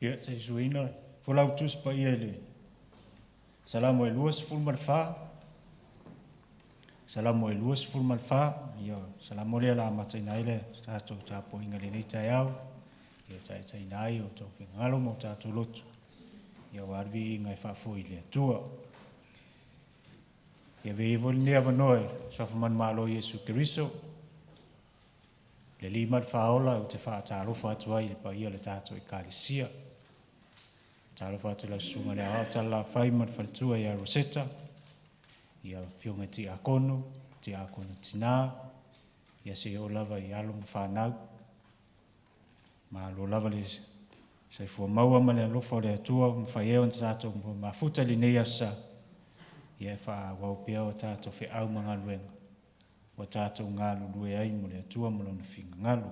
Ia se suina folau tus pa ia le. Salamu e luas fulmalfa. Salamu e luas fulmalfa. Ia salamu le la mataina ile sa to tapo inga le nei taiau. Ia tai nai o to ngalo mo tato lotu. Ia warvi ngai fa foi le tua. Ia ve vol ne avanoe so fa man malo Yesu Kristo. Le lima faola o te fa talo fa tuai le pa ia le tato e kalisia. Talo fa tu la sunga le a tala fai man fa tua ia rosetta. Ia fionga ti akono tina. Ia se o lava i alo fa nau. Ma lo lava le sai fu maua ma le lofa le tua ma fa ia on tato ma futa li nei asa. Ia fa wa pia o tato fe au manga luenga. O tato ngalu lue ai mo le tua mo lona finga ngalu.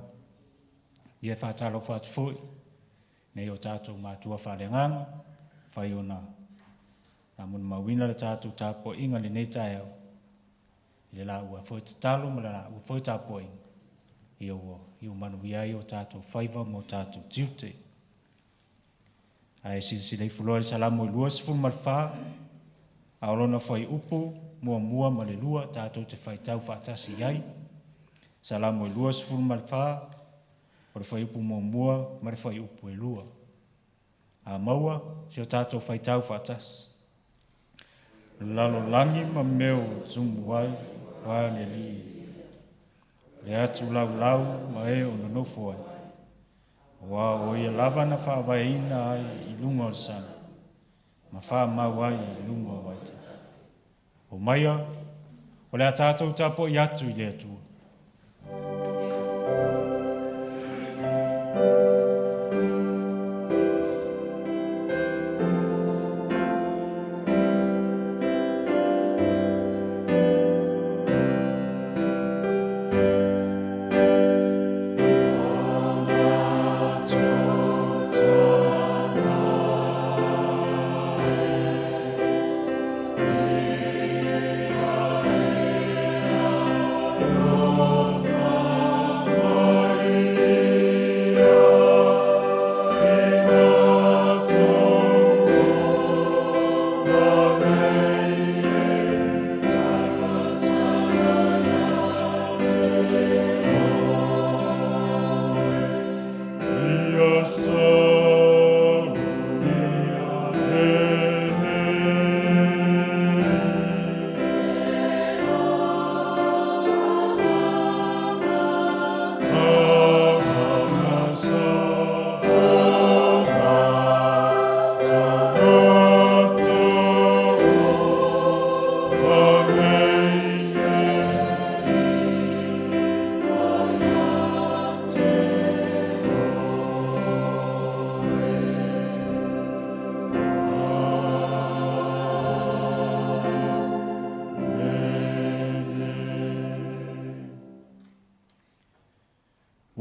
Ia fa talo fa foi. Nei o tato ma tua fa le nganga. Fa iona. Namun mawina le tato tapo inga le nei taeo. Ile la ua foi talo mo la ua foi tapo inga. Iu manu iai o tato faiva mo tato tiute. Ai si lei fuloa le salamu i lua sifu malfa. Aolona fai upu. Mua ma le lua, tātou te whai tau whaatasi iai. Salamu e lua sifuru malwha, o le whai upu mua, ma le whai upu e lua. A maua, si o tātou whai tau whaatasi. Lalo langi ma meo tumu wai, wai ne li. Le atu lau, ma e o nonofo ai. Wa o ia lava na whaavaina ai i lunga o sana. Ma wha mau ai i lunga o waita. O maia, o le a tātou tapo i atu i le atua.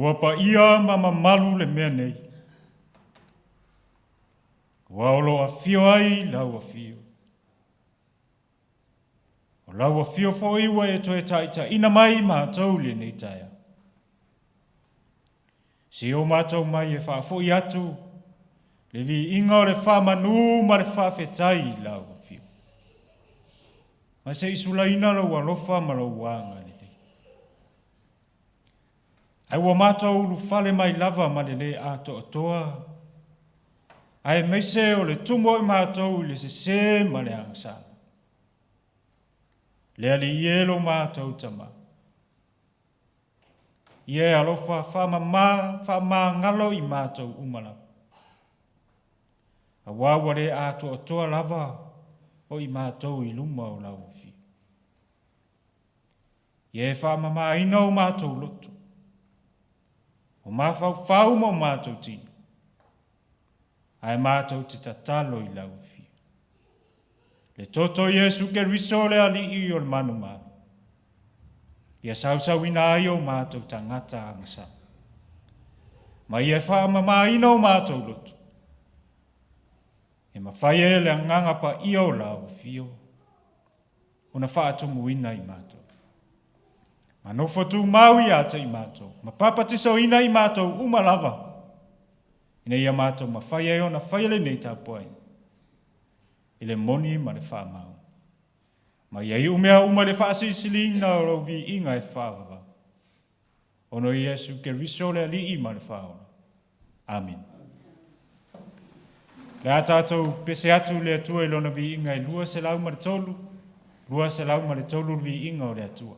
Ua pa ia mama malu le mea nei. Ua olo a fio ai lau a fio. O lau a fio fo iwa e toe Taitaiina mai mātou le nei taia. Si o mātou mai e wha fo i atu, le vi inga o le wha manu ma le wha whetai lau a fio. Ma se isulaina lau alofa ma lau wanga le. Ai ua mātou ulu fale mai lava ma le ato atoa. Ai meise o le tumo i mātou le se ma le angsana. Le ali ielo mātou tama. Ie alofa wha ngalo i mātou umala. A wawa le ato atoa lava o i mātou i luma o lau fi. Ie wha ina o mātou loto. O mawhau mo mātou tino. Ai mātou te tatalo i lau fi. Le toto Yesu ke riso le ali i o le manu manu. Ia sau ina ai o mātou tangata angsa. Ma ia wha ina o mātou loto. E mawhai e le nganga pa i o lau fio. Una wha atumu ina i mātou. Manofo tu mau i ata i mātou. Ma papa te so ina i mātou umalava. Ina ia mātou mawhai o na whai le nei tāpoi. Ile moni ma le wha mau. Ma ia i umea uma le wha sisili na o rau vi inga e whawa. Ono i Yesu ke riso le ali i ma le whaona. Amen. Le a tātou pese atu le atua i lona vi inga i lua se lau ma le tolu. Lua se lau ma le tolu vi inga o le atua.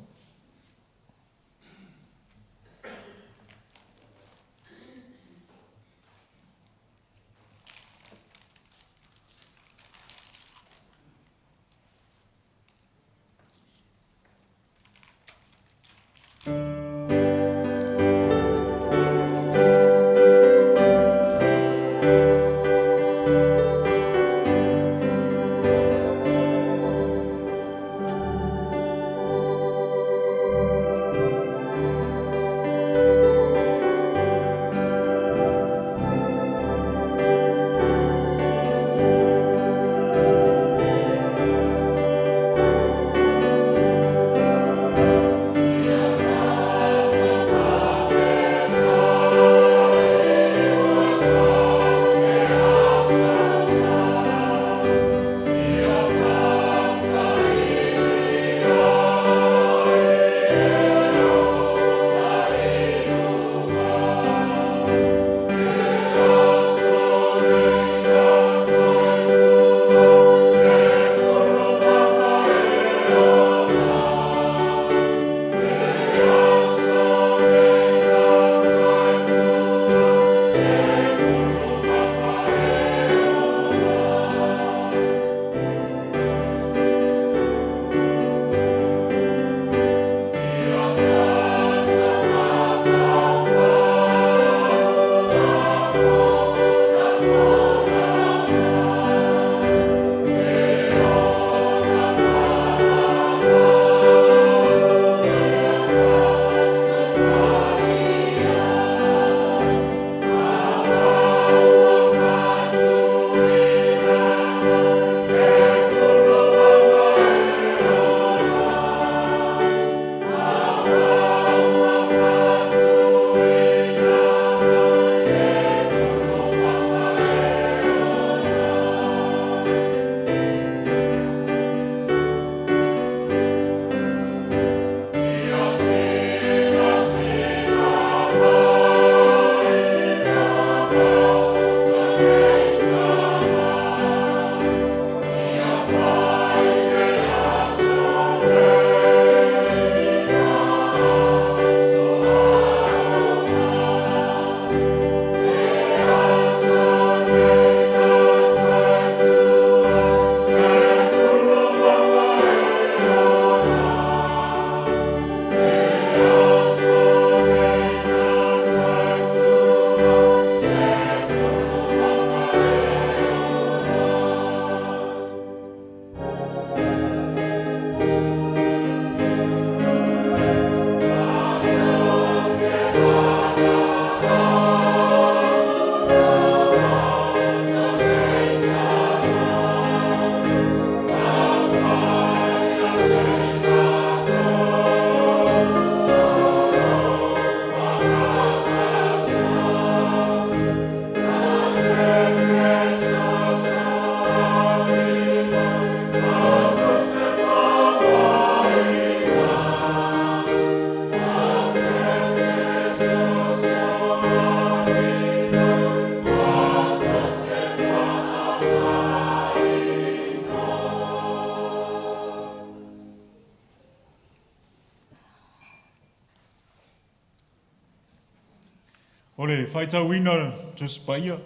Ole whaitau ina tus paia.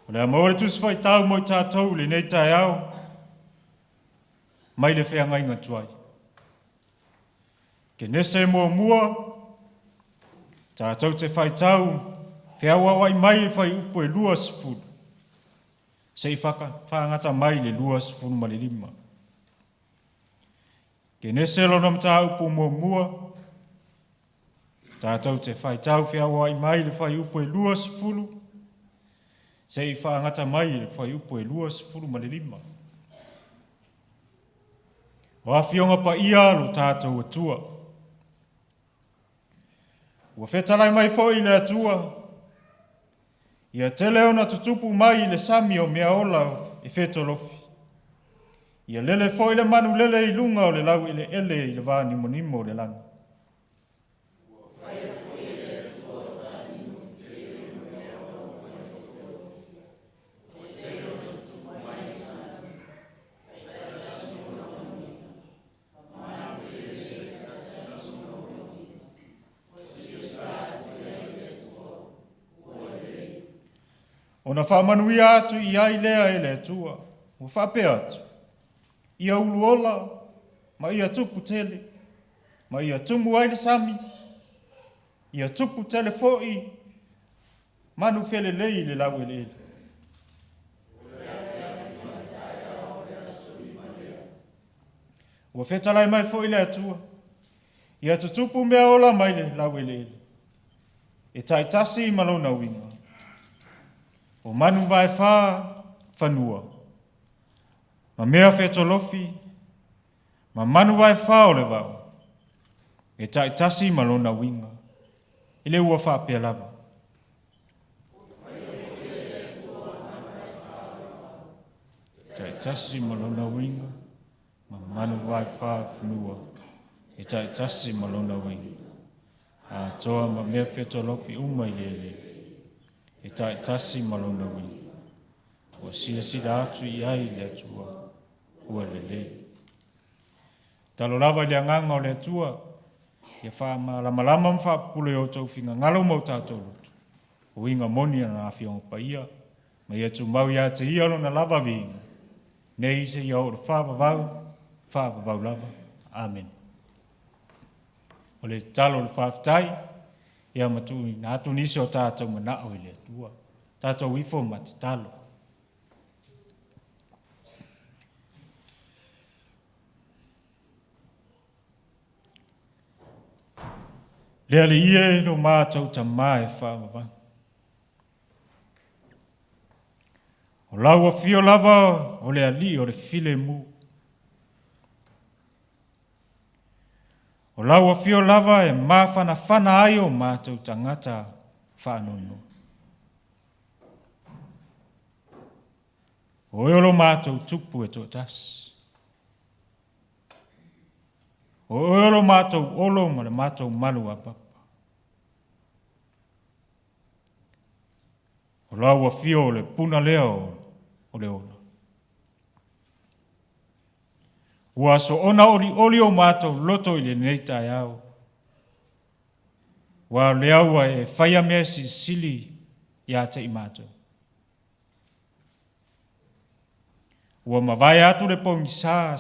Ole a maore tus whaitau mo tātou le nei tai au. Mai le whea ngai ngā tuai. Ke nese mua mua. Tātou te whaitau. Whea wawai mai le whai upo e lua sifuru. Sei whangata mai le lua sifuru ma le lima. Ke nese lona mta upo mua mua. Tātou te whaitau whia wai mai le whai upo e lua sifuru. Sei whangata mai le whai upo e lua sifuru ma le lima. O a whionga pa ia lo tātou atua. Ua whetalai mai fo i le atua. Ia tele ona tutupu mai le sami o mea ola e whetolofi. Ia lele fo ile manu lele I lunga o le lau ile ele I le wā nimo o le langa. Ona whamanuia atu I ai lea ele atua, o whape atu. Ia uluola, ma ia tupu tele, ma ia tumu aile sami, ia tupu tele foi, manu fele lei le lau ele ele. Ua whetalai mai foi le atua, ia tutupu mea ola mai le lau ele ele. E taitasi malona winga. O manu vai whanua. Ma mea whetolofi, ma manu vai o le wau. E taitasi malona winga. Ile ua whapea lava. Taitasi malona winga, ma manu vai whanua. E taitasi malona winga. A toa ma mea whetolofi umai lele. E taitasi malona winga. Ua sila atu I ai le atua. Ua lele. Talo lava I le anganga o le atua. Ia wha malama mwha pule o tau whinga. Ngalo mau tātou lutu. O inga moni ana awhionga pa ia. Ma ia tu mau ia te ialo na lava vinga. Nei se ia o le whāpavau lava. Amen. O le talo le whaafitai. Ia matui na atu nisi o tātou manao I le atua. Tātou ifo matitalo. Lea le ie lo mātou tamae whaamawang. O laua fio lava o le ali o le file mu. O laua fio lava e mawhana ai o mātou tangata whanonu. O eolo mātou tupu e tō tas. O eolo mātou olo ma le mātou malu a papa. O laua fio o le puna leo o le ola. Ua so ona oli o mātou loto I le neitai au. Ua leaua e whaia mea sili ia te I mātou. Ua mawai atu le pongi sa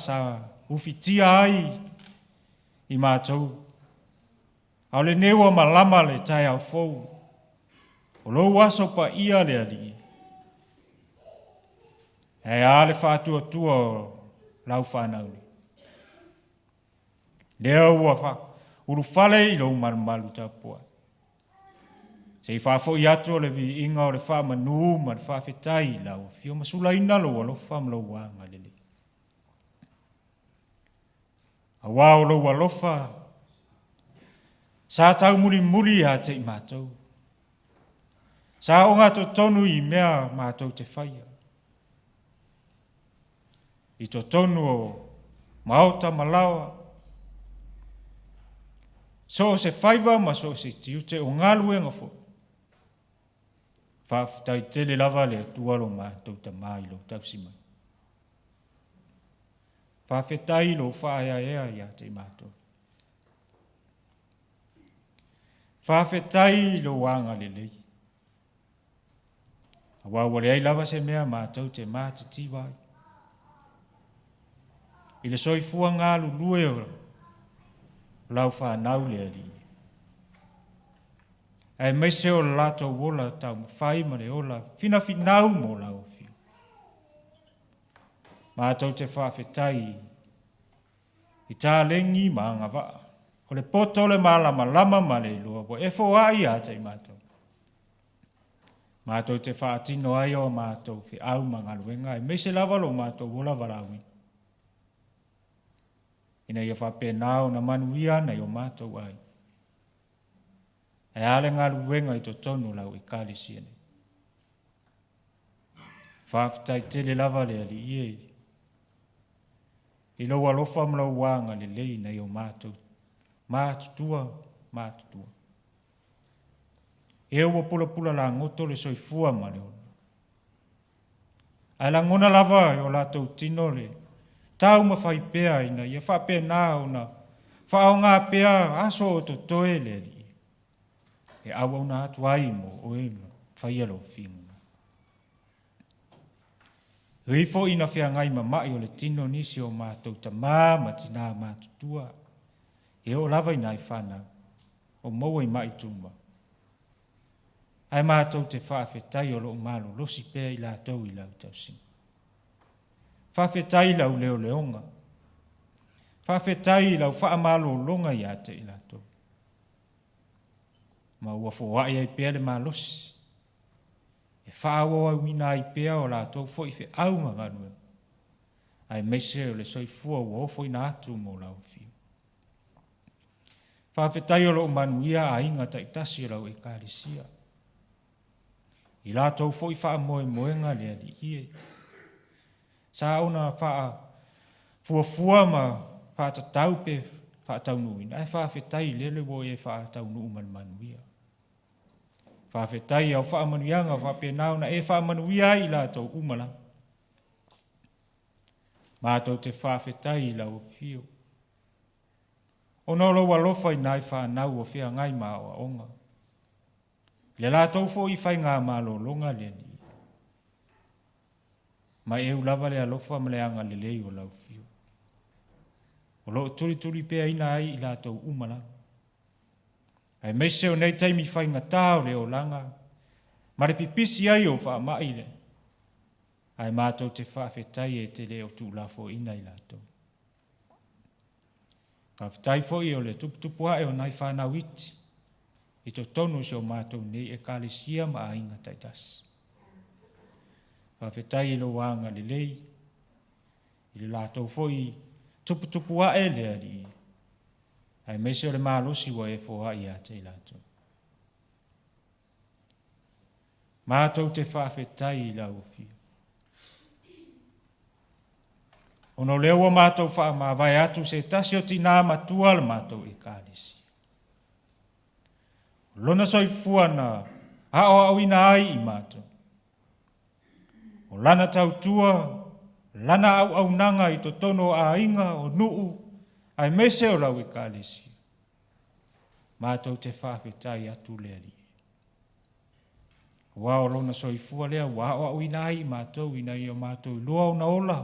ufitia ai I mātou. Au le neua malama le tai au fou. O Lotu Aso pa ia le ali. E a le whātua o lau whānauri. Lea ua wha, uru whale I lau maru tapua. Se I whafo I atu o le vi inga o le wha manu ma le whawhetai lau. Fio masula ina lo alo whamlau wanga lele. A wao lo alofa. Sa tau muli ha te I mātou. Sa o ngā tonu I mea mātou te whaia. I tonu o maota malawa. So se whaiva ma so se tiute o ngā luenga fo. Whaftai tele lava le tualo mātou ta mai lo tausima. Whawhetai lo whaia ia te mātou. Whawhetai lo wanga le lei. A wawale ai lava se mea mātou te māti tiwai. I le soifua ngā lulue o lau whanau le ali. Ai meise o lato wola tau mwhai ma le ola fina finau mo lau fiu. Mātou te whawhetai I tā lengi ma ngā waa. O le poto le malama ma le lua. Bo e fo ai a te mātou. Mātou te whaatino ai o mātou whi au ma ngā luenga. E meise lava lo mātou wola warawi. Ina ia whape nao na manuia na o mātou ai. E ale ngā luenga I to tonu lau I kāli siene. Whaafitai tele lava le ali ie. I lau alofa mlau wanga le lei na o mātou. Mātutua. E ua pula la ngoto le soifua ma le ona. Ai la ngona lava o lātou tino le. Tau ma whai pēa ina, ia whapea nā ona. Whao ngā pēa aso o to toe le ali. E awa una atu ai mo o e ma whai alo whinga. Rifo ina whia ngai ma mai o le tino nisi o mātou ta ma tina mātutua. E o lava ina i whana, o maua i mai tumba. Ai mātou te whaafetai o loo malo, losi pēa i lātou i lau tausinga. Whaafetai lau leo leonga. Whaafetai lau whaamalo longa i ate i lātou. Ma ua fōai ai pēa le malosi. E whaawa wina ai pēa o lātou fo i whi au manganua. Ai meise o le soifua ua ofo ina atu mo lau fiu. Whaafetai o loo manuia a inga taitasi o lau e kārisia. I lātou fo i wha moenga le ali ie. Sa ona wha fuafua ma wha tatau pe wha taunuina. Ai whaafetai lele wo e wha taunu manuia. Whaafetai au wha manuianga wha penau na e wha manuia i lātou umala. Mātou te whaafetai i lau fio. Ono lo walofa i nai wha nau o whia ngai maa o onga. Le lātou fo i whai ngā malo longa le ni. Ma e ulava le alofa ma le anga le lei o lau fio. O lo turi pēa ina ai i lātou umala. Ai meise o nei taimi whai ngatao le o langa. Ma le pipisi ai o wha mai le. Ai mātou te whaafetai e te le o tūlafo ina i lātou. Whaafetai fo i o le tuputua e o nai whanau iti. I to tonu se o mātou nei e kālesia ma a inga taitasi. Whawhetai e lo wanga le lei. I le lātou fōi tupu a e le ali. Ai meise o le mālosi wa e fōha i a te lātou. Mātou te whawhetai i lau fio. Ono leo wa mātou wha ma vai atu se tasi o tina matua le mātou e kālesia. Lona soifua na hao au ina ai i mātou. O lana tautua, lana au nanga i to tono a inga o nuu, ai mese o lau i kālesi. Mātou te whawhetai atu lea li. Wao lona soifua lea, wao au ina ai i mātou, ina i o mātou lua o na ola.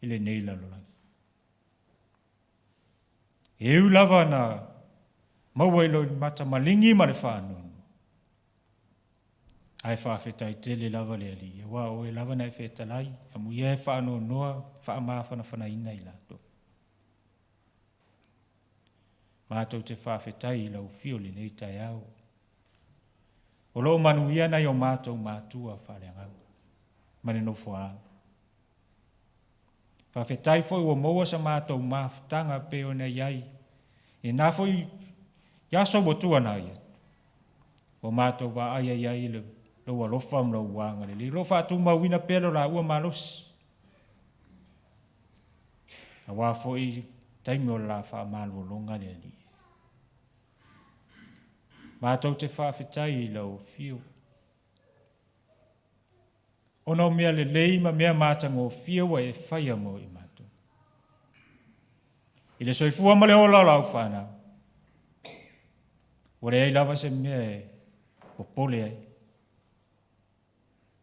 Ile neila lola. E ulava na maua ilo mata malingi ma le whanonu. Ai whawhetai tele lava le ali. Wa o e lava na e whetalai. A mu ia e whanonu noa, whaamawhana ina i lato. Mātou te whawhetai i lau fio le nei tai au. O loo manu ia nei o mātou mātua whaleanganga. Mane no whaana. Whawhetai foi o maua sa mātou mawhtanga pe o nei ai. E nā foi yaso botua na ia. O mātou wa ai le lo alofa mlo wanga le lo fa tu mawina pelo la ua malos. A wa foi taimi o la fa malo longa le ali. Mātou te whawhetai lau fio. Ono mea le leima mea mātango fio wa e whaia mo i mātou. I le soifua ma le ola lau whanau. Ore ai lava se mea e popole ai.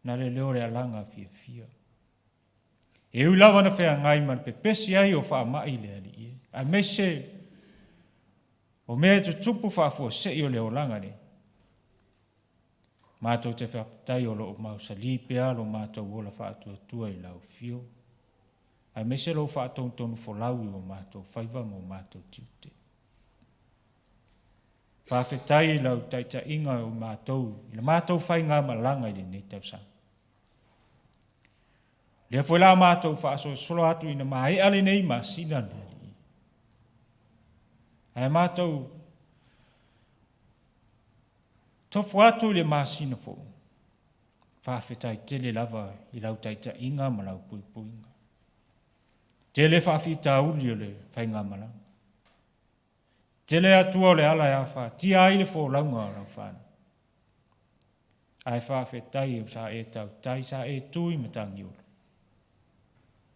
Na le leo rea langa fia. E ui lava na whea ngai man pepesi ai o wha mai le ali e. A mese o mea tu tupu wha fua se i o leo langa ne. Mātou te whapatai o lo mau sa li pea lo mātou wola wha atua i lau fio. A mese lo wha tonu folau i o mātou whaiva mo mātou tiute. Whawhetai lau taitaiina o mātou. I la mātou whai ngā malanga i le nei tausanga. Lea fwoi la mātou whaaso solo atu ina mai ale nei masina neri. Ai mātou tofu atu le masina fo. whawhetai tele lava I lau taitaiina ma lau puipuinga. Tele whawhita uli o le whainga malanga. Tele atua o le ala e awha, tia aile fo launga o lau whana. Ai whawhetai o sa e tau, tai sa e tui matangi olo.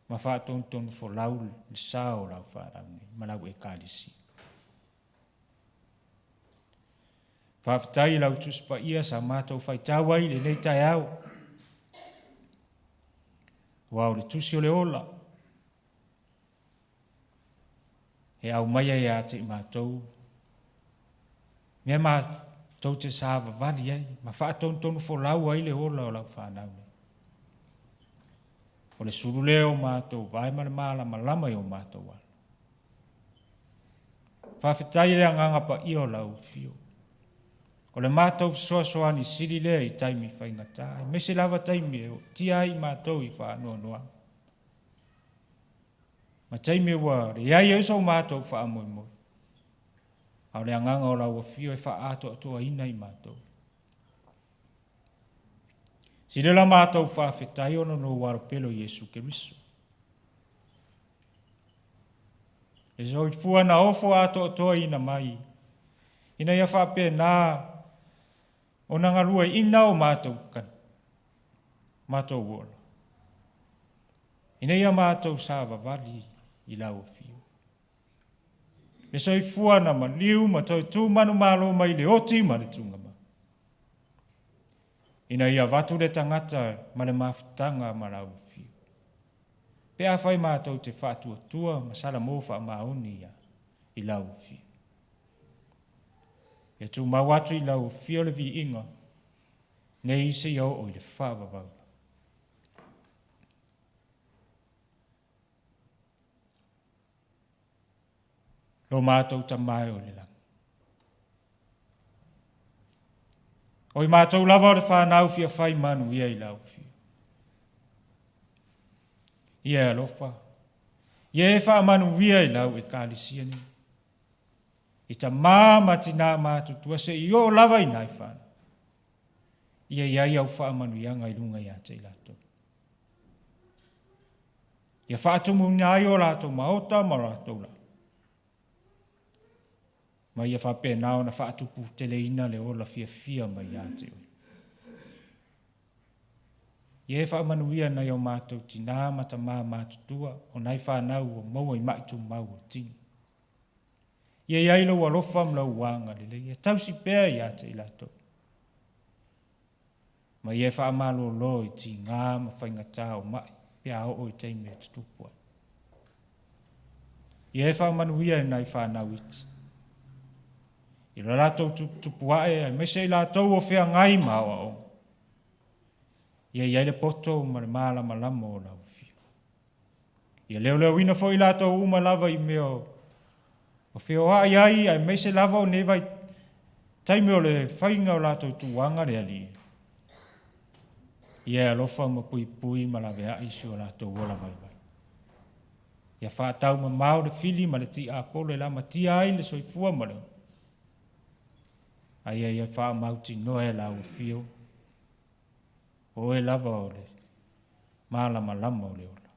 Ma whaatonu fo lau le sa o lau whana, ma lau e kālisi. Whawhetai lau tuspa ia sa mātou whaitawai le nei tai au. Wau le tusi o le ola. He au maia ia te I mātou. Mea mātou te sāwa vali ai. Ma whaatonu fo lau ai le ola o lau whanau. O le suru leo mātou, vai ma le mālama lama I o mātou wala. Whawhetai le anganga pa I o lau fio. O le mātou soa ni siri lea I taimi whaingata. Mese lava taimi e o tia I mātou I whaanoa noa. Ma taimi ua le iai e so mātou whaamoi moi. Au le anganga o lau fio e whaato atua ina I mātou. Sirela mātou whawhetai ono no warapelo Yesu Keriso. E so I fua na ofo ato atua ina mai. Ina ia whape na o nanga rua ina o mātou kan. Mātou wola. Ina ia mātou sāwa vali I lau fio. E so I fua na ma liu ma toi tū manu malo mai le oti ma le tunga ma. Ina ia watu le tangata ma le mafutanga ma lau fio. Pea whai mātou te whātua tua ma sala mōwha maoni ia I lau fio. E tu mawatu I lau fio le vi inga, ne ise iau o I le whawa wau. Lo mātou ta mai o le lang. O I mātou lava o le whanau fia whai manu ia I lau fio. Ia alofa. Ia e wha manu ia I lau e kālisia ni. I ta mātina mātutua se I o lava I nai whana. Ia iai au wha manu ianga I lunga ia te lato. Ia whaatumu ngai o lato maota ma lato la. Ma ia whape nao na whaatupu tele ina le ola fia mai ia te oi. Ia e wha manu ia nai o mātou tina mata mātutua o nai whanau o maua I maitu mau o tinga. Ia iai lau alofa mlau wanga lele, ia tausi pēr ia te ilato. Ma ia wha amalo lo I ti ngā ma whaingata o mai, pēr o I teime tutupua. Ia e wha manuia nai whanau iti. I la lato tupuae, ai mese I lato o whea ngai maua o. Ia iai le poto ma le mālama lama o lau fio. Ia leo ina fo I lato uma lava I meo o whio ai ai meise lava o nevai taime o le whainga o lato tuanga rea li. Ia alofa ma pui ma la vea isi o lato wola vai. Ia whaatau ma mau le fili ma le ti a polo e la ma ti ai le soifua ma leo. Ai ia wha mauti noe la o fio. O e lava o le malama lama o le ola.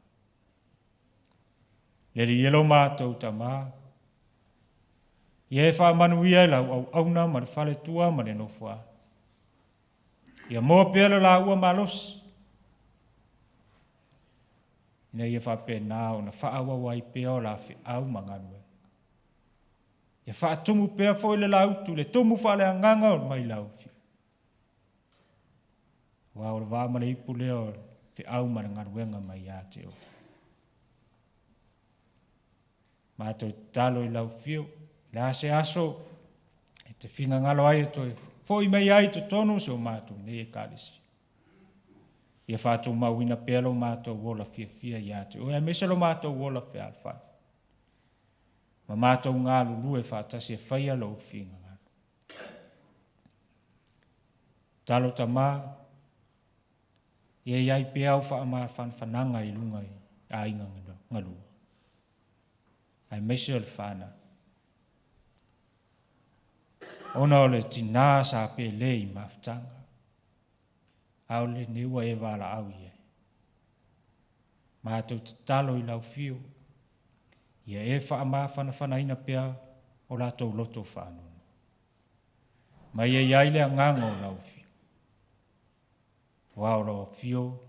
Le li yelo mātou ta maa. Ia e wha manuia la au auna ma le whale tua ma le nofua. Ia moa pēla la ua malos. Ina ia wha pē nāo na wha awa wai pēo la whi au manganue. Ia wha tumu pēa fo le lautu le tumu wha le anganga o mai lau fi. Wa o wa ma le ipu leo whi au ma le ngaruenga mai a te o. Ma to talo I lau fio. La se aso e te whinga ngalo ai to fo I mai ai to tonu so mātou ne e kālisi. Ia whātou mauina pēlo mātou wola fia ia te. O e meselo mātou wola fia alwha. Ma mātou ngā lulu e whātasi e whaia lo whinga ngalo. Talo ta mā, ia iai pēau wha ama whananga I lunga I a inga ngalua. Ai meselo whāna. Ona o le tina sa pe lei maftanga. au le ne ua e wala au ia. Mātou te talo I lau fio, ia e wha ama whana pia o lātou loto whānono. Mai e iai lea ngango o lau fio. Wao lau fio,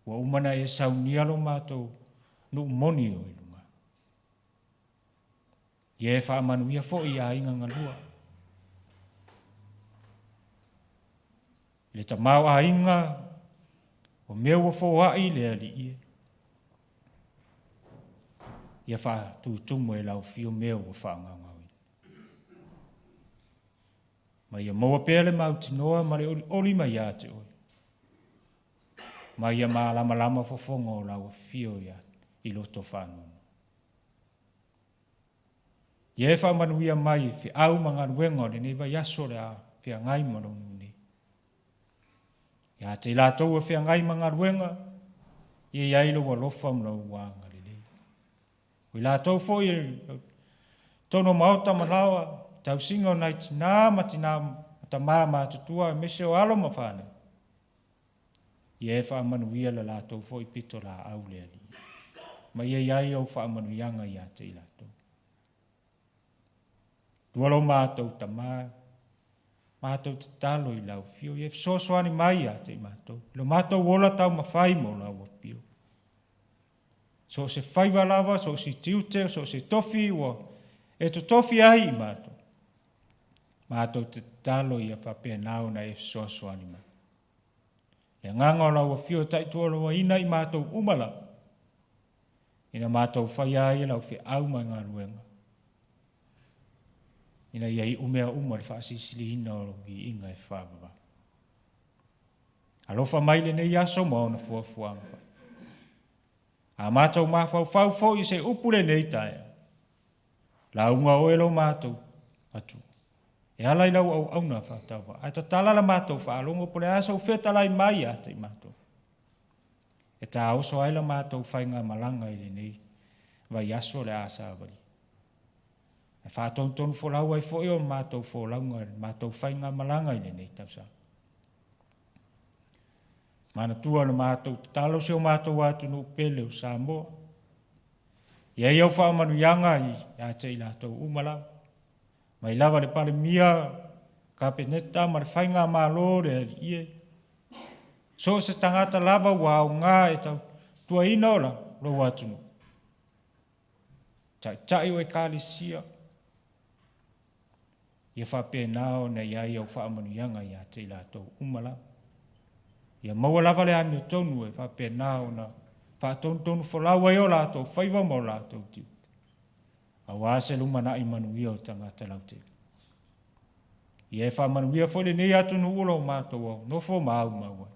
wa umana e sau nialo mātou nu moni o ilunga. Ia e wha amanu ia fo I a inga ngalua. Le ta mau a inga o mea ua fo ai lea li ia. Ia wha tutumu e lau fio mea ua wha ngangau. Ma ia maua pele mau tinoa ma le oli mai a te oi. Ma ia maa lama fofonga o lau fio ia I loto whanono. Ia e wha manuia mai fi au manga ruenga o le neiva yaso le a fia ngai maronu ni. Ia te lātou a fia ngai manga ruenga, ia iailo wa lofa mna uanga le lei. Ui lātou fo I tono maota malawa, tau singa o nai tina mata maa tutua mese o alo mawhane. Ia e wha manuia le lātou fo I pito la au le ali. Ma ia iai au wha manuianga ia te I lātou. Tualo mātou ta mātou te talo I lau fio. Ia soani mai a te I mātou. Lo mātou wola tau mawhai mo lau a fio. So se whaiva lava, so se tiute, so se tofi wa e to tofi ai I mātou. Mātou te talo ia whapea nao na e soani mai. E nganga lau a fio tai tualo wa ina I mātou umala. Ina mātou whai ai lau whi au mai ngā ruenga. Ina ia I umea umar whaasisili ina o I inga e whaababa. Alofa maile nei aso maona fuafuanga. A mātou mawhau fau I se upule nei tae. La unga oelo mātou atu. E alai lau au auna whatawa. Ai ta talala mātou whaalongo pole aso whetalai mai a te mātou. E ta oso aila mātou whainga malanga I le nei. Vai aso le asa abari. E whātontonu wholau ai fo o mātou wholaunga, mātou whainga malanga I le nei tausa. Mana tua na mātou talo seo mātou atu no pele o Samoa. Ia iau whaamanu yanga I a te I lātou umala. Mai lava le pale mia, ka peneta ma le whainga mālo le ie. So se tangata lava wau ngā e tau tua ina ora lo atu no. Tai o e kālisia. Ia whapea nao na ia iau whaamanu yanga I a te I lātou umala. Ia maua lava le ami o tonu e whapea nao na whaatonu wholau ai o lātou whaiva mo lātou tiu. A wāse lumana I manuia o tangata lau te. Ia e whamanuia fo le nei atu nu ulo o mātou au, no fo mau maua.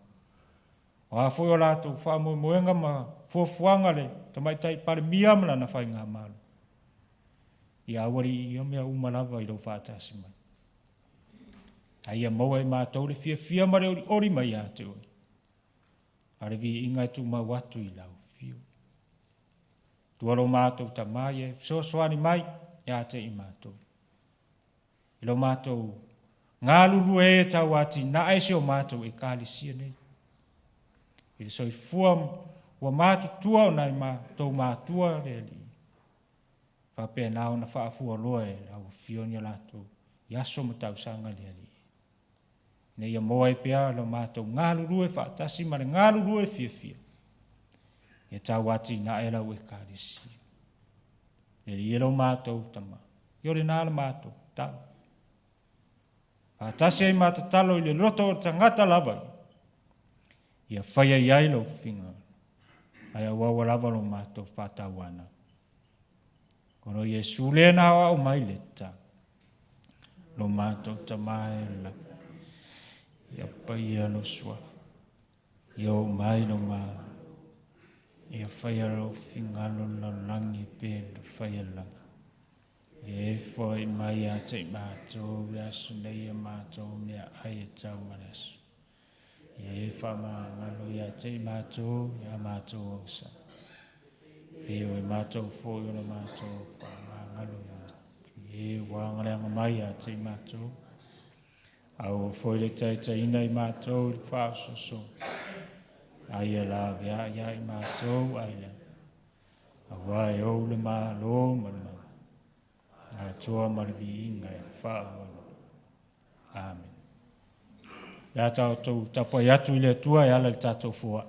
O a fo o lātou whaamoenga ma fuafuanga le, tamaitai pare miamla na whainga malu. Ia awari I o mea umalava I lo whātasi mai. A ia maua I mātou le fia mare ori mai a te oi. Are vi inga tu mau atu I lau fio. Tualo mātou ta mai e soani mai a te I mātou. I lo mātou ngā lulu e tau ati na eise o mātou e kālisia nei. I le soi fuam wa mātou tua o nai mātou mātua le li. Whapea nao na whaafua loe au fionia lātou. Iaso ma tau sanga le li. Nei ia moa e pea lo mātou ngā lulu e whaatasi ma le ngā lulu e fia. Ia tau ati na e lau e kālisia. Le li elo mātou tama. Io le nāla mātou tau. Whaatasi ai mātatalo I le loto o tangata lava. Ia whaia iai lo whinga. Ai a wawa lava lo mātou whātawana. Kono Iesu le na o mai leta. Lo mātou tamae la. Ia paia lo sua. Ia o mai lo mā. Ia whaia lo whinga lo langi pe lo whaia langa. E foi mai a te mātou, ia sunei a mātou mea ai e tau marasu. E whama ngalo ia te mātou, ia mātou au sa. Peo e mātou foi o na mātou, whama ngalo ia. E wangaleanga mai a te mātou. Au foi le Taitaiina I mātou le whaasoso. Ai la vea ia I mātou ai le. Awai o le mālo mana. A toa marabi inga e whaawana. Amen. Ia tātou tapa I atu I le atua e ala le tātou fua.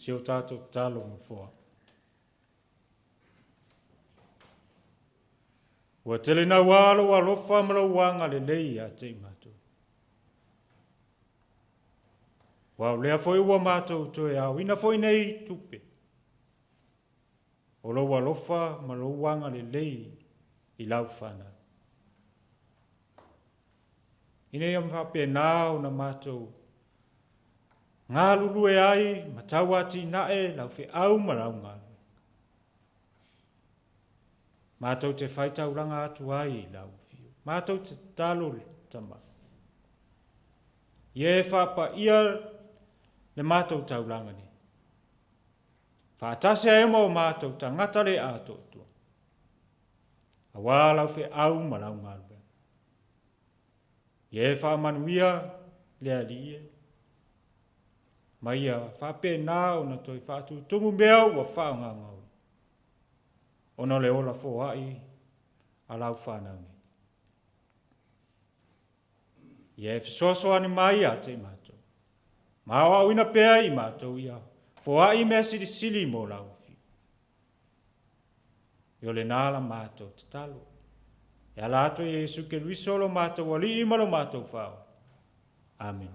Si o tātou talo mo fua. Ua tele na walo wa lofa mala wanga le lei a te mātou. Wa lea foi ua mātou toe au, ina foi nei tupe. O lo wa lofa mala wanga le lei I lau whana. Ine ia mwhape nāo na mātou. Ngā lulu e ai, matau ati nae, lau whi au marau ngānu. Mātou te whaitauranga atu ai, lau whiu. Mātou te talo tama. Ie whapa ia le mātou tauranga ni. Whātase e mo mātou ta ngatare ato tua. A wā lau whi au marau ngānu. Ie whamanuia lea lie. Maia whape nāo na toi whātu tumu mea ua whaonga ngau. Ono le ola fōai a lau whānaungi. Ie whisoasoa ni mai a te mātou. Māua uina pēa I mātou ia. Fōai mea sili sili mō lau whiu. Io le nāla mātou te talo. Ia lātou Jesu ke risolo mātou wali imalo mātou whao. Amen.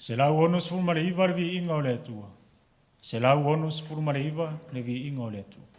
Se lau ono sifuru ma le iwa le vi inga o le atua. Se lau ono sifuru ma le iwa le vi inga o le atua.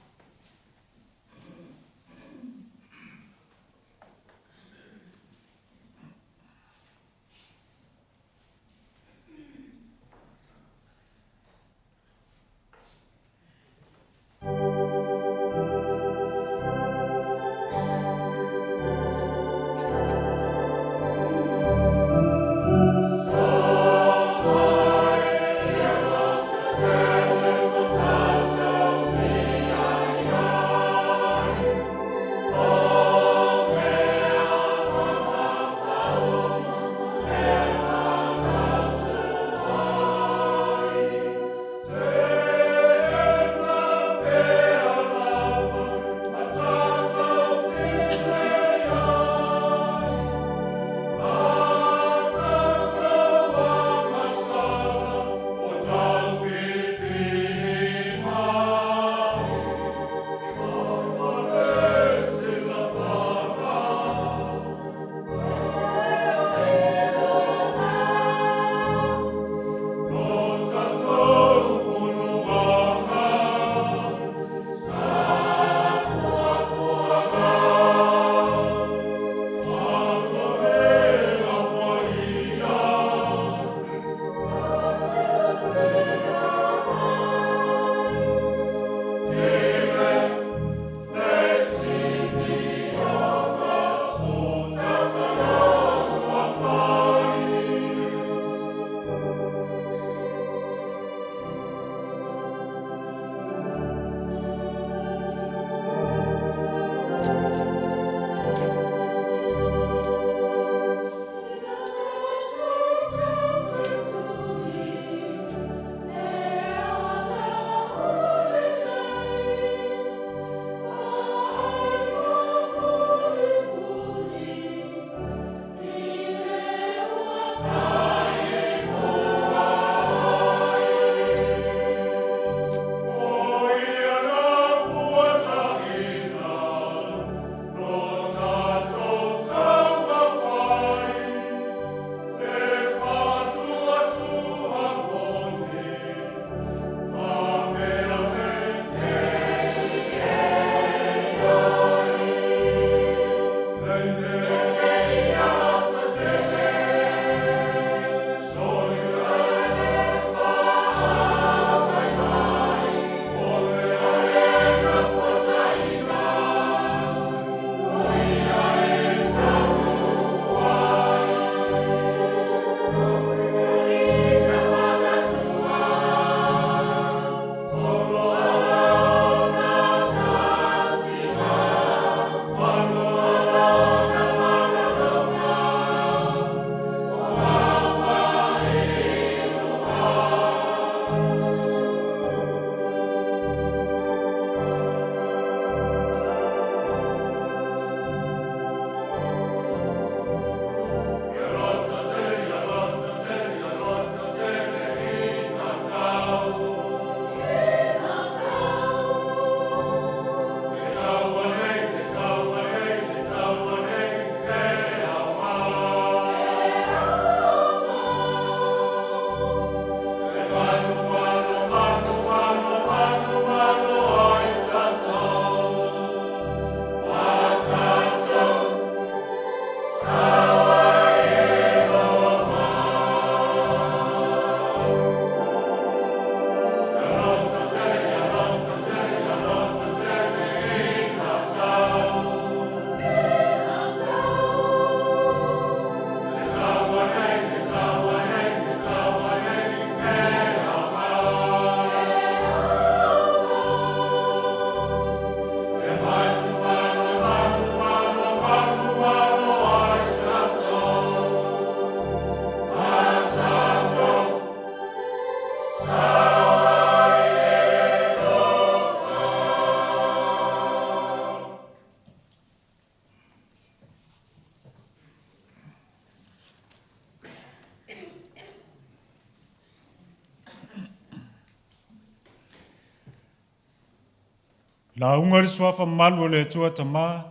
La unga suafa malu le tua tama,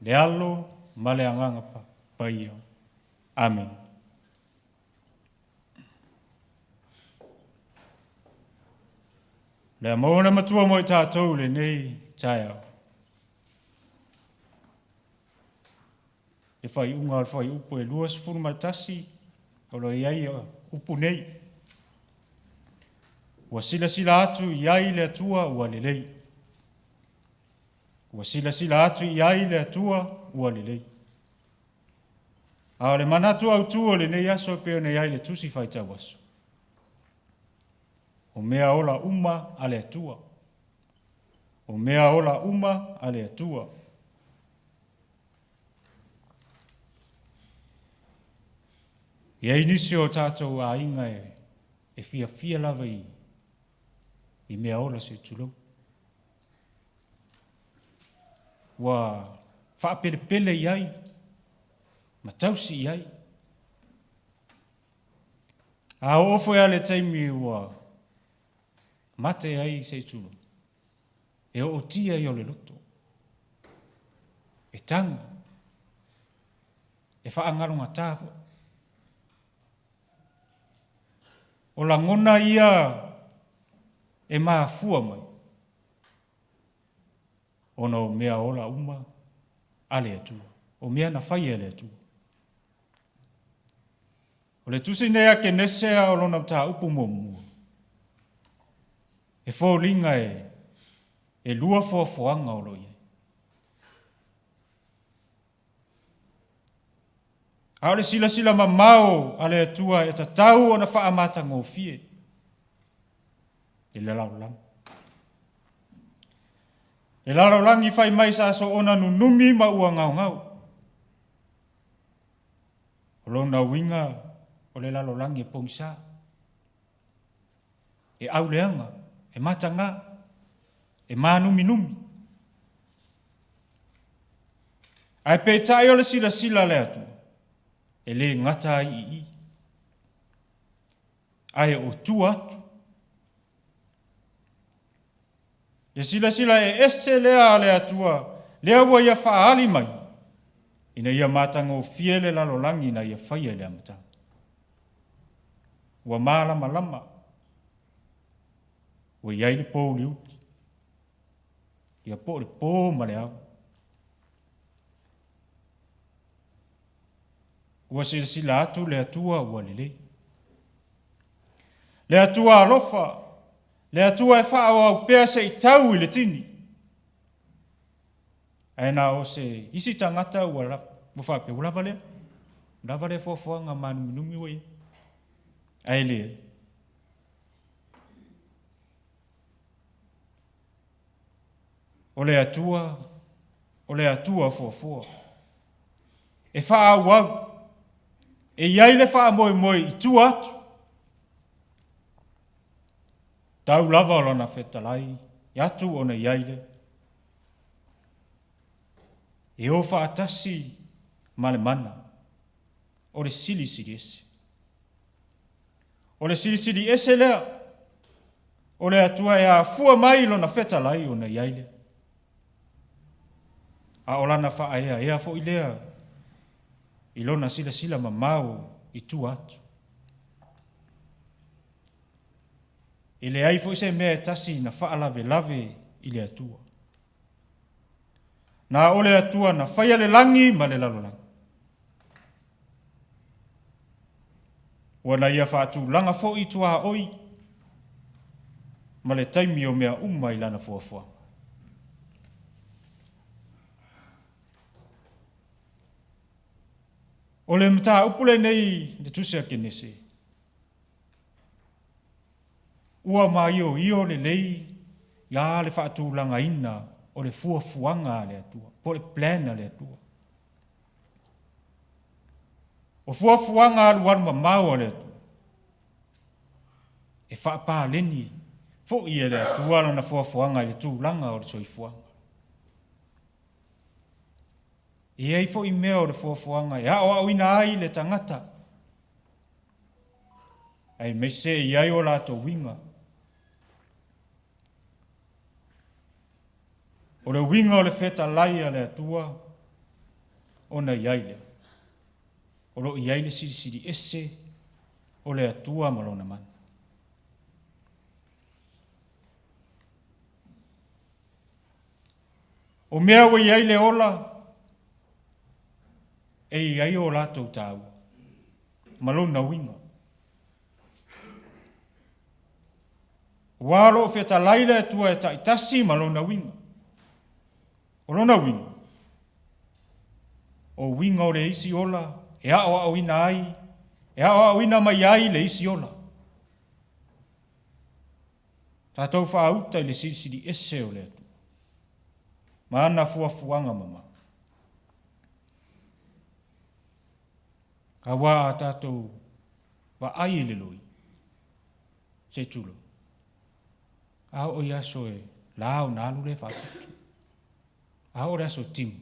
le alo, ma le anganga pa ia. Amen. Le maona matua mo i tātou le nei tae au. E whai unga al whai upo e lua sifuru matasi, o lo iai upu nei. Ua sila sila atu iai le atua ua lelei. Ua sila sila atu iai le atua ua lelei. A le manatu au tua le nei aso peo nei ai le tusi whai tau aso. O mea ola uma ale atua. O mea ola uma ale atua. Ia inisi o tātou a inga e fia lava i mea ola se tulau. Wa whaapere pele iai, ma tausi iai. A ofo ea le taimi ua mate ai se tulau. E o tia i o le loto. E tangu. E whaangarunga tāwha. O la ngona ia e maa fua mai. Ona o mea ola uma ale atua. O mea na whai ale atua. O le tusi nea ke nesea o lona ta upu mua. E fōlinga e lua fōfoanga o lo ia. A le sila mamao ale atua e tatau o na whaamata ngōfie. E le laulang. E laulang I whai mai sa so ona nunumi ma ua ngau. O lona winga o le laulang e pongsa. E au leanga, e matanga, e manumi. Ai pe tai o le sila le atua. E le ngata I. Ai o tu atu. E sila e ese lea le atua. Lea ua ia whaali mai. Ina ia matanga o fiele lalolangi na ia whaia le amata. Ua malama. Ua iai le pō li uti. Ia pō le pō ma le au. Ua sila atu le atua ua lelei. Le atua alofa. Le atua e wha au pea se I tau I le tini. Aina o se isi tangata ua la. Mufa pe ulava lea. Ulava lea fōwhanga manumi ue. Ai lea. O le atua fōwhua. E wha au. E iai le wha moe I tu atu. Tau lava o lana whetalai. I atu o na iai le. E o wha atasi male mana. O le sili ese. O le sili ese lea. O le atua e a fua mai lona whetalai o na iai le. A o lana wha ea fo I lea. I lona sila mamau I tu atu. I le ai fo se mea tasi na wha lave I le atua. Na o le atua na whaia le langi ma le lalolangi. Ua na ia wha atu langa fo I tua oi. Ma le taimi o mea I lana fuafua. O le mta upule nei le tusia ke nese. Ua mai o le lei ya le whaatu langa ina o le fuafuanga le atua. Po le plana le atua. O fuafuanga aluan mamau le atua. E whaapa leni fo ia le atua lana fuafuanga le tu langa o le soifuanga. E ai fo I mea o le fuafuanga, e ao au ina ai le tangata. Ai me se I ai o lato winga. O le winga o le feta laia le atua, o na iai le. O lo iai le siri ese, o le atua malona mana. O mea wa iai le ola, e iai o latou tāu. Malona winga. Walo o feta laila e tua e taitasi malona winga. O lona winga. O winga o le isi ola, e ao au ina ai, e ao au ina mai ai le isi ola. Tātou whaauta i le sirisiri ese o le atu. Ma ana fuafuanga mama. Ka wā a tātou wa ai le loi. Se tulo. Ao o iaso e lao na alu le whaatutu. Ao re aso timu.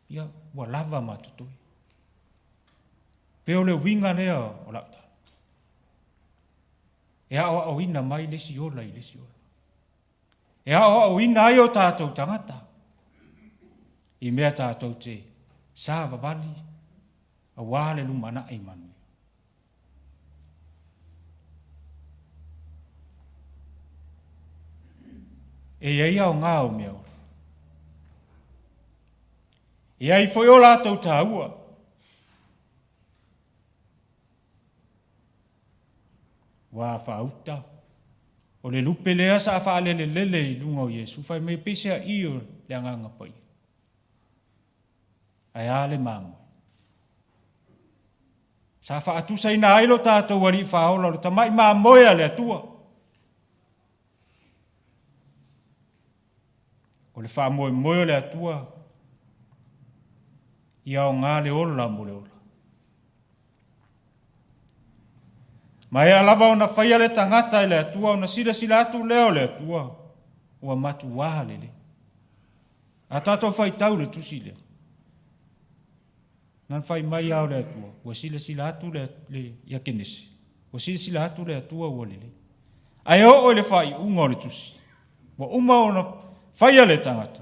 Ia wa lava matutoi. Peo le winga lea o lakta. E ao au ina mai lesi ola i lesi ola. E ao au ina ai o tātou tangata. I mea tātou te sā vavali a wāle lumana ai manu. E iai au ngā o mea ora. E ai foi o lātou tāua. Wā whauta. O le lupe lea sa whaale lele i lunga o Yesu. Whai me pesea i o le anganga pai. Ai ale mamu. Sa whaatusa ina ailo tātou wari whaola. O tamai maa moea le atua. O le wha moe moe le atua. Ia o ngā le ola mo le ola. Ma e alava o na whaia le tangata le atua, o na sila sila atu leo le atua, o a matu waha lele. A tātou whai tau le tusi le. Nan whai mai au le atua, o sila sila atu le ia kenesi. O sila sila atu le atua o lele. Ai o le whai unga o le tusi. O uma o na whaia le tangata.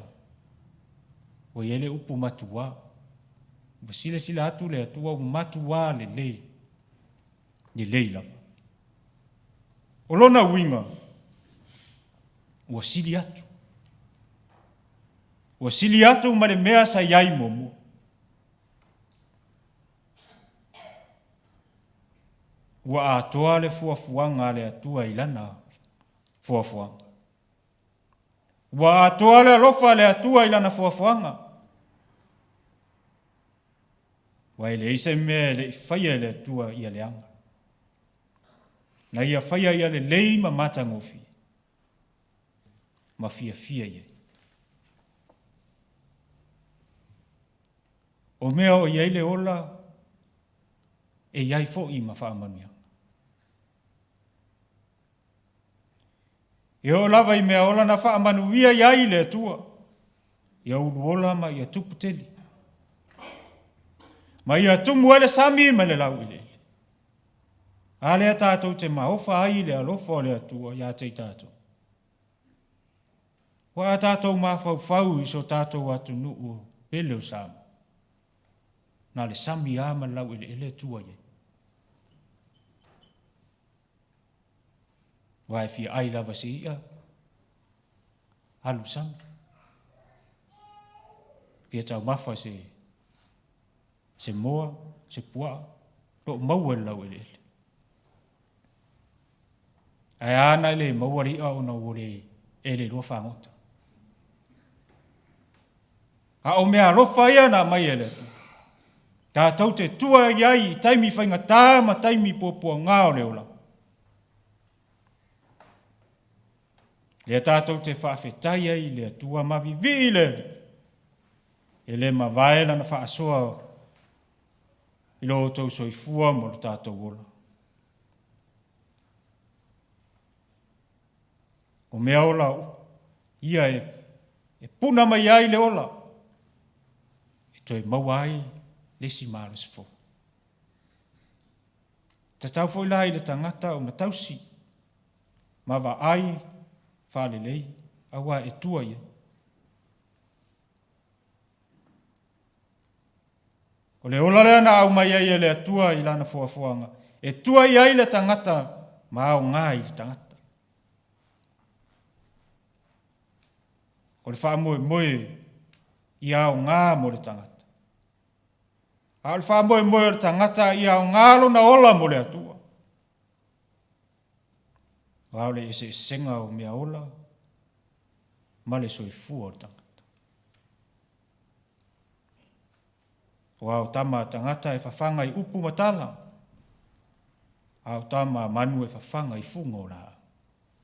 O ele upu matu waha. O sila sila atu le atua, o matu waha le lei. Ni lei lava. O lona winga, ua sili atu. Ua sili atu ma le mea sa iai momo. Ua atoa le fuafuanga le atua ilana fuafuanga. Ua atoa le alofa le atua ilana fuafuanga. Ua ele isa mea le whaia le atua ia le anga. Na ia whaia ia le lei ma matangofi. Ma fia ia. O mea o iai le ola, e iai fo i ma whaamanuia. E o lava i mea ola na whaamanuia iai le atua. Ia ulu ola ma ia tupu teli. Ma ia tumu ele sami ma le lau ile. Ale tātou te maofa ai le alofa le atua ia te tātou. Wa tātou mawhau iso tātou atu nuu pele o sama. Na le sami ama lau ele tua ye. Wa e fia ai lava si ia. Alu sami. Pia tau mawha se moa, se pua. Lo maua lau ele. Ai ana le mawari au na wore ele lo whangota. A o mea lofa ia na mai ele. Tātou te tua iai taimi whainga tā ma taimi pōpua ngā o leola. Lea tātou te whaafetai ai lea tua mavi vile. Ele ma vaela na whaasoa i lo tau soifua mo lo tātou wola. O mea ola ia e puna mai ai le ola. E toi maua ai lesi malas fo. Ta tau foi lai le tangata o na tausi. Ma va ai whale lei awa e tua ia. O le ola lea na au mai ai le atua i lana fuafuanga. E tua ia i le tangata ma au ngā i le tangata. O le wha moe ia o ngā mo le tangata. A le wha moe moe le tangata ia o ngālo na ola mo le atua. Wao le ese senga o mea ola, ma le soifua o le tangata. Wao tama tangata e whawhanga i upu matala, au tama manu e whawhanga i funga o la,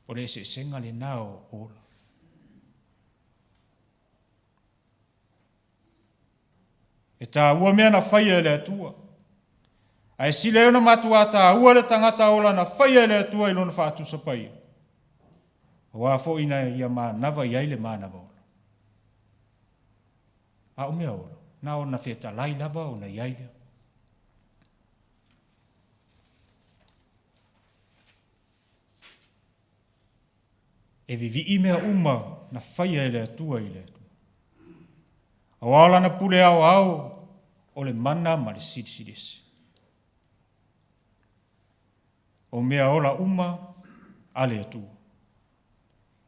o le ese senga le nao ola. E tā ua mea na whaia le atua. Ai sile ona matua tā ua le tangata ola na whaia le atua i lona whaatu sapai. Wa fo ina ia ma nava i aile ma nava ola. A o mea ola. Na ona wheta lai lava o na i aile. E vivi i mea uma na whaia le atua i le atua. A wala na pule au au o le mana ma le sidisi. O mea ola uma a le atua.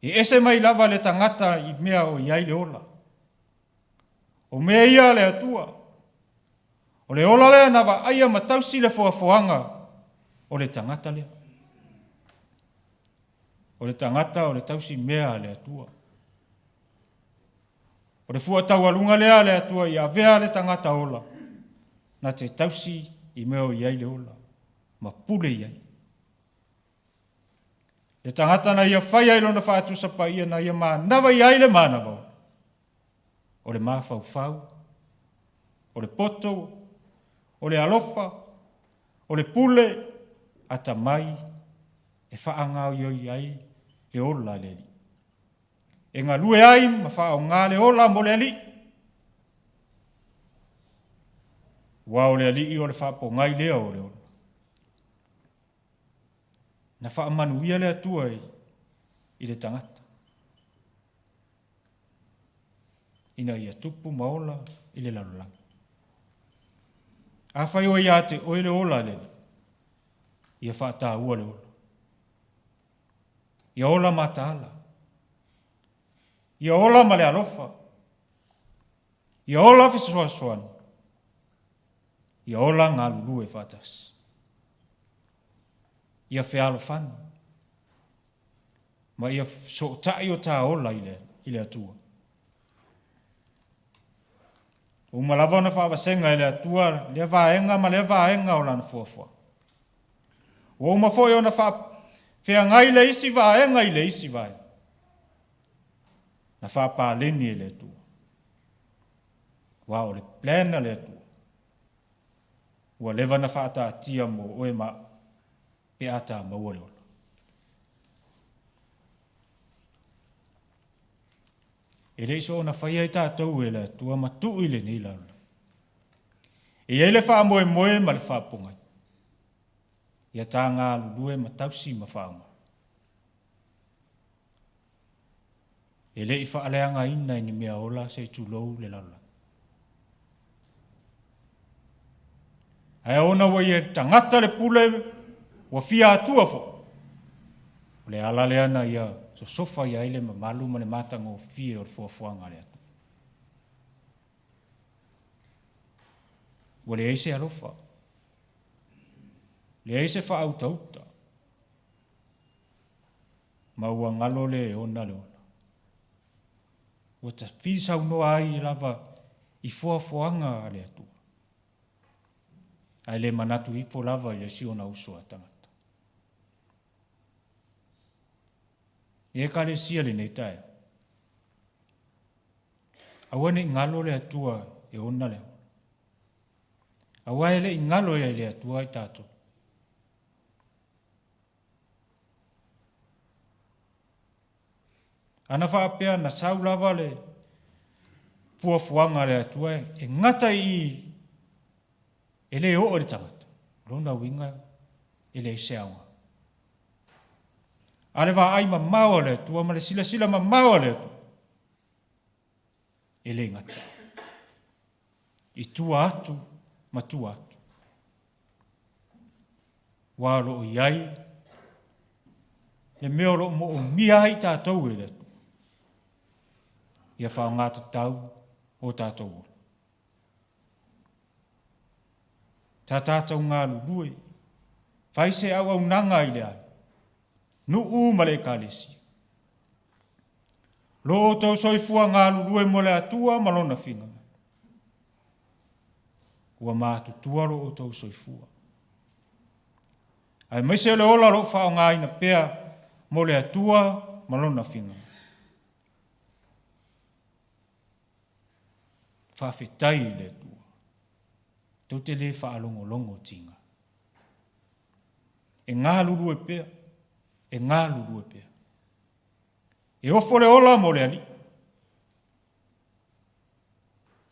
E ese mai lava le tangata i mea o iai le ola. O mea ia le atua. O le ola lea na wa aia matausi le foafoanga o le tangata lea. O le tangata o le tausi mea le atua. O le fua tau alunga lea le atua i avea le tangata ola. Na te tausi i mea o iai le ola. Ma pule iai. Le tangata na ia whaia ilona whaatu sapa ia na ia maa nawa iai le mana vau. O le maa fau. O le poto. O le alofa. O le pule. Ata mai. E whaangau iai le ola le li. E ngā lue ai ma whao ngā le ola mo le ali. Wao le ali i o le whapo ngai lea o le ola. Na wha manuia le atua i le tangata. Ina ia tupu maola i le lalolanga. A whai o ia te oe le ola le. Ia wha tā ua le ola. Ia ola mataala. Ia ola ma le alofa. Ia ola fisoasoan. Ia ola ngā lulu e whatas. Ia whialo whanu. Ma ia so tai o tā ola i le atua. O malawa na whawasenga i le atua, lea vaenga ma lea vaenga o lana fuafua. O mafoi o na whea ngai le isi vaenga i le isi vaenga. Na whapāleni e le atua. Wa o le plana le atua. Ua lewa na whaata tia mo oe ma pe ata maua le ola. E le iso na whaia i tātou e le atua ma tuu i le nei laula. E ele wha moe moe ma le whapongai. Ia tā ngā lulue ma tausi ma whaunga. E le i whaaleanga ina ni mea ola se tūlou le laula. Ai ona wa ia tangata le pule wa fia atua fo. O le ala le ana ia so sofa ia ile ma malu ma le matanga o fia o fuafuanga le atu. Wa le eise alofa. Le eise wha auta uta. Ma ua ngalo le ona le ona. Ua ta fisau noa ai lava i fuafuanga le atu. Ai le manatu ipo lava i le siona usua tangata. E ka le sia le nei tae. Awa ne ngalo le atua e ona le. Awa e le ngalo e le atua i tato. Ana whaapea na sau lava le fuafuanga le atua e ngata i e le o le tangata. Rona winga e le seaunga. Ale va ai ma maua le tua, ma le sila ma maua le tua. E le ngata. I tua atu, ma tua atu. Walo o iai, le meolo mo o mia i tātou e le tua. Ia whao ngāta tau, o tātou. Tā tātou ngā lului, whai se au nanga i lea, nu male kālesi. Lo o tau soifua ngā lului mo le atua malona whinga. Ua mātu tuaro o tau soifua. Ai mai se le ola lo whao ngā ina pea mo le atua malona whinga. Whawhetai le atua. Tau te le whaalongo longo tinga. E ngā lulu e pea. E ngā lulu e pea. E ofo le ola mo le ali.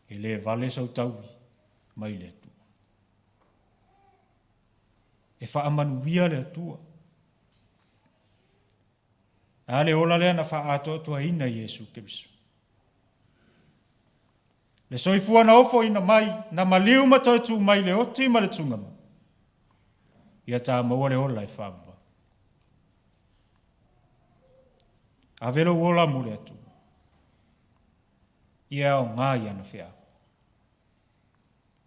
E le vale sau taui mai le atua. E whaamanu via le atua. A le ola lea na whaatotua ina Iesu Keriso. Le soifua na ofo ina mai, na maliu matautu mai le oti ma le tungama. Ia tā maua le ola e whaamba. A velo ola mo le atu. Ia o ngā ia na whea.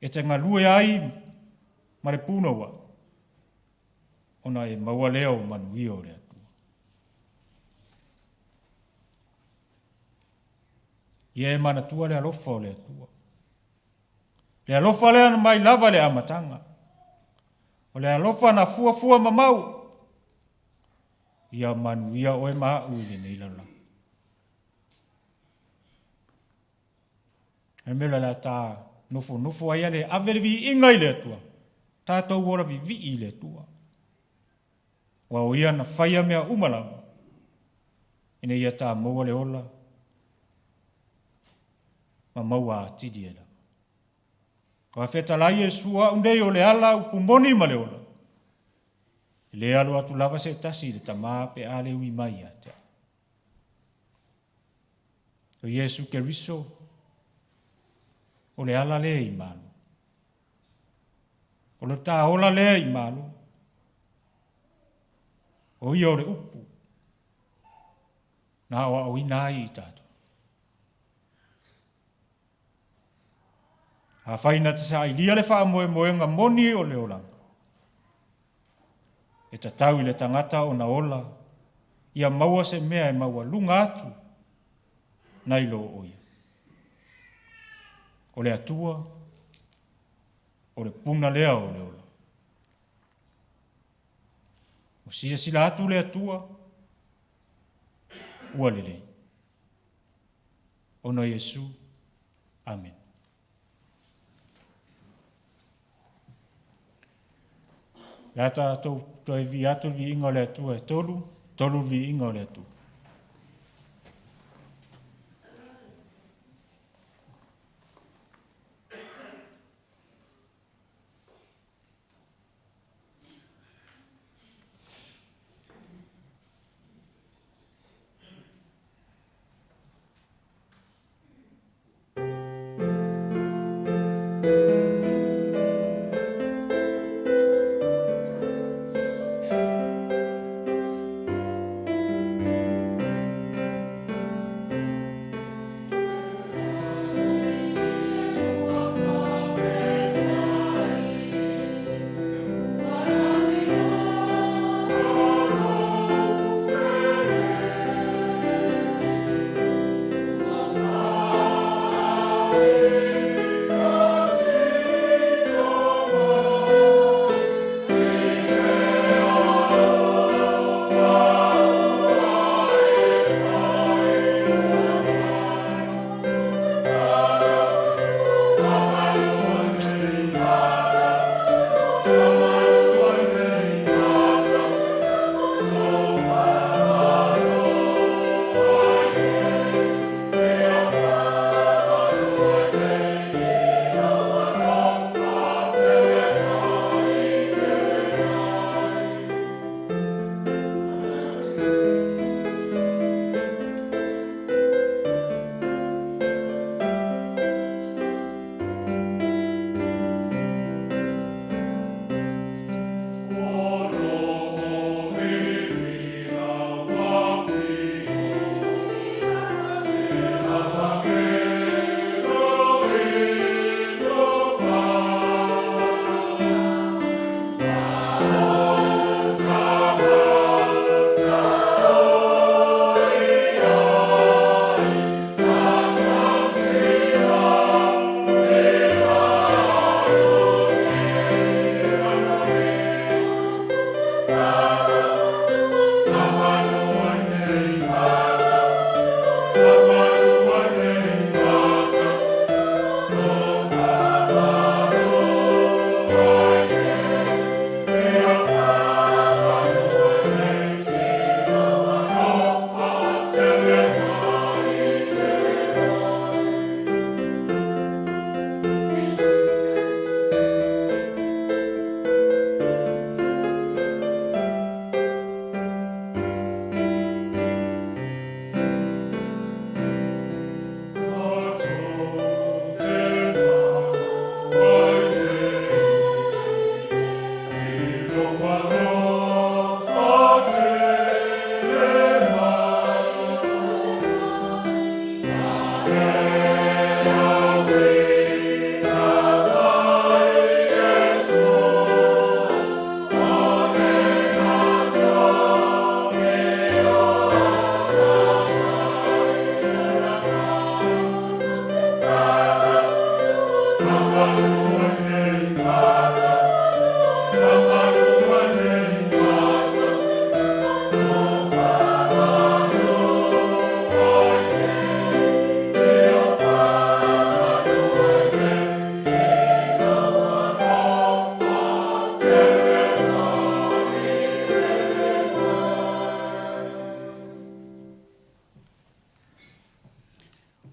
E te ngā lue ai ma le pūnaua. Ona e maua leo manuia o le atu. Ia e mana tua le alofa o le atua. Le alofa lea mai lava le amatanga. O le alofa na fua mamau. Ia manuia o e maa uile nei lala. E mela la tā nofo aia le avele vi inga i le atua. Tātou ora vi i le atua. Wa o ia na whaia mea umalama. Ine ia tā maua le ola. Ma maua a tidiela. Wa feta lai e sua undei o le ala upumoni ma le ola. Le alu atu lava se tasi le tamaa pe ale ui mai a te. O Iesu Keriso o le ala le i malu. O le tā ola le i malu. O ia o le upu. Na o au inai i tātou. A whaina te sa ilia le wha moe ngā moni o le olanga. E ta tau i le tangata o na ola, ia maua se mea e maua lunga atu, na ilo o ia. O le atua, o le puna lea o le ola. O sila atu le atua, ua lelei. Ono Iesu, amen. La tātou toi vi atu vi inga le atua e tolu vi inga le atua.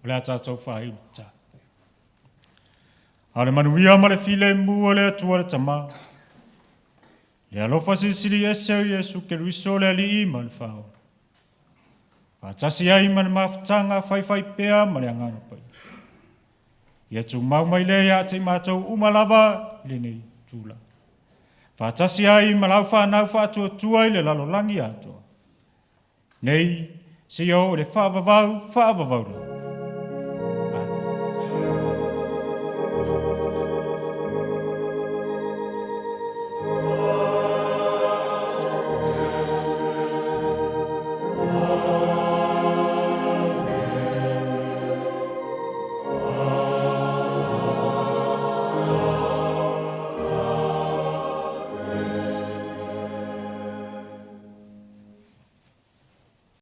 Ole ata tau whai uta. Ale manuia ma le file mua le atua le tama. Le alofa sisiri eseu Yesu ke luiso le ali ima le whao. Whatasi ai ma le mawhtanga whai pea ma le angana pai. Ia tu mau mai le ia te mātou umalava le nei tūla. Whatasi ai ma lau whanau whātua tuai le lalo langi atua. Nei, si o le whaavavau la.